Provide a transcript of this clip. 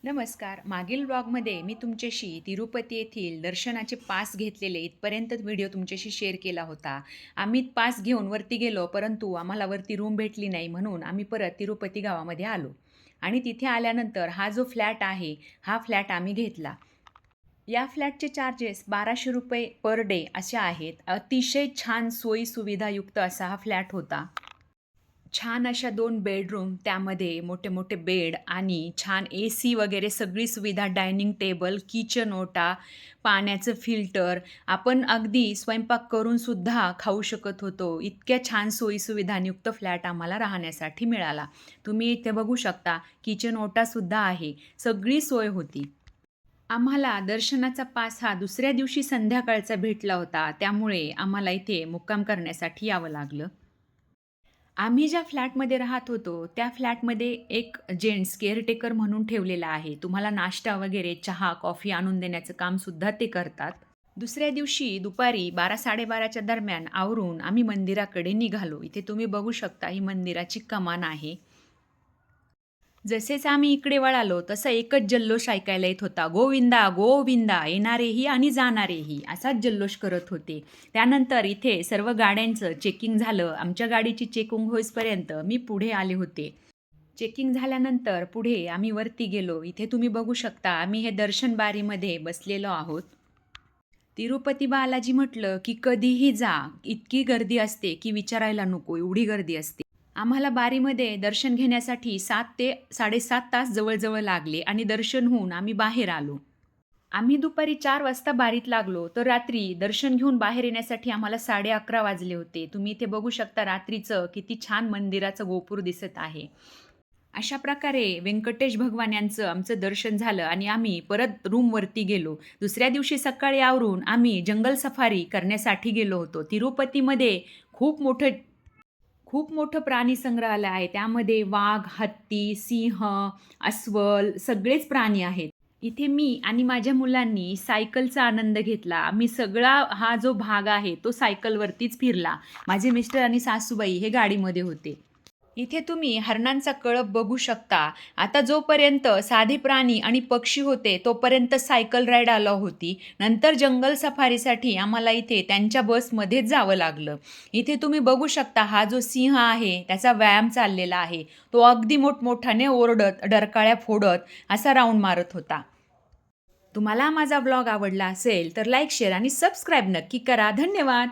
नमस्कार. मागील ब्लॉगमध्ये मी तुमच्याशी तिरुपती येथील दर्शनाचे पास घेतलेले इथपर्यंतच व्हिडिओ तुमच्याशी शेअर केला होता. आम्ही पास घेऊन वरती गेलो, परंतु आम्हाला वरती रूम भेटली नाही, म्हणून आम्ही परत तिरुपती गावामध्ये आलो. आणि तिथे आल्यानंतर हा जो फ्लॅट आहे, हा फ्लॅट आम्ही घेतला. या फ्लॅटचे चार्जेस ₹1200 पर डे असे आहेत. अतिशय छान सोयीसुविधायुक्त असा हा फ्लॅट होता. छान अशा 2 बेडरूम, त्यामध्ये मोठे-मोठे बेड आणि छान एसी वगैरे सगळी सुविधा, डायनिंग टेबल, किचन ओटा, पाण्याचं फिल्टर. आपण अगदी स्वयंपाक करून सुद्धा खाऊ शकत होतो. इतक्या छान सोयी-सुविधांयुक्त फ्लॅट आम्हाला राहण्यासाठी मिळाला. तुम्ही इथे बघू शकता किचन ओटासुद्धा आहे. सगळी सोय होती. आम्हाला दर्शनाचा पास हा दुसऱ्या दिवशी संध्याकाळचा भेटला होता. त्यामुळे आम्हाला इथे मुक्काम करण्यासाठी यावं लागलं. आम्ही ज्या फ्लॅटमध्ये राहत होतो, त्या फ्लॅटमध्ये एक जेंट्स केअरटेकर म्हणून ठेवलेला आहे. तुम्हाला नाश्ता वगैरे, चहा, कॉफी आणून देण्याचं कामसुद्धा ते करतात. दुसऱ्या दिवशी दुपारी 12:00-12:30च्या दरम्यान आवरून आम्ही मंदिराकडे निघालो. इथे तुम्ही बघू शकता, ही मंदिराची कमान आहे. जसेच आम्ही इकडे वळालो, तसा एकच जल्लोष ऐकायला येत होता. गोविंदा, गोविंदा, येणारेही आणि जाणारेही, असाच जल्लोष करत होते. त्यानंतर इथे सर्व गाड्यांचं चेकिंग झालं. आमच्या गाडीची चेकिंग होईपर्यंत मी पुढे आले होते. चेकिंग झाल्यानंतर पुढे आम्ही वरती गेलो. इथे तुम्ही बघू शकता, आम्ही हे दर्शन बारीमध्ये बसलेलो आहोत. तिरुपती बालाजी म्हटलं की कधीही जा, इतकी गर्दी असते की विचारायला नको, एवढी गर्दी असते. आम्हाला बारीमध्ये दर्शन घेण्यासाठी 7 ते 7.5 तास जवळ-जवळ लागले आणि दर्शन होऊन आम्ही बाहेर आलो. आम्ही दुपारी 4 वाजता बारीत लागलो, तर रात्री दर्शन घेऊन बाहेर येण्यासाठी आम्हाला 11:30 वाजले होते. तुम्ही इथे बघू शकता रात्रीचं किती छान मंदिराचं गोपूर दिसत आहे. अशा प्रकारे व्यंकटेश भगवान यांचं आमचं दर्शन झालं आणि आम्ही परत रूमवरती गेलो. दुसऱ्या दिवशी सकाळी आवरून आम्ही जंगल सफारी करण्यासाठी गेलो होतो. तिरुपतीमध्ये खूप मोठं प्राणी संग्रहालय आहे. त्यामध्ये वाघ, हत्ती, सिंह, अस्वल सगळेच प्राणी आहेत. इथे मी आणि माझ्या मुलांनी सायकलचा आनंद घेतला. आम्ही सगळा हा जो भाग आहे तो सायकलवरतीच फिरला. माझे मिस्टर आणि सासूबाई हे गाडीमध्ये होते. इथे तुम्ही हरणांचा कळप बघू शकता. आता जोपर्यंत साधे प्राणी आणि पक्षी होते, तोपर्यंत सायकल राईड अलाऊ होती. नंतर जंगल सफारीसाठी आम्हाला इथे त्यांच्या बसमध्येच जावं लागलं. इथे तुम्ही बघू शकता, हा जो सिंह आहे, त्याचा व्यायाम चाललेला आहे. तो अगदी मोठमोठ्याने ओरडत, डरकाळ्या फोडत असा राउंड मारत होता. तुम्हाला माझा व्लॉग आवडला असेल तर लाईक, शेअर आणि सबस्क्राईब नक्की करा. धन्यवाद.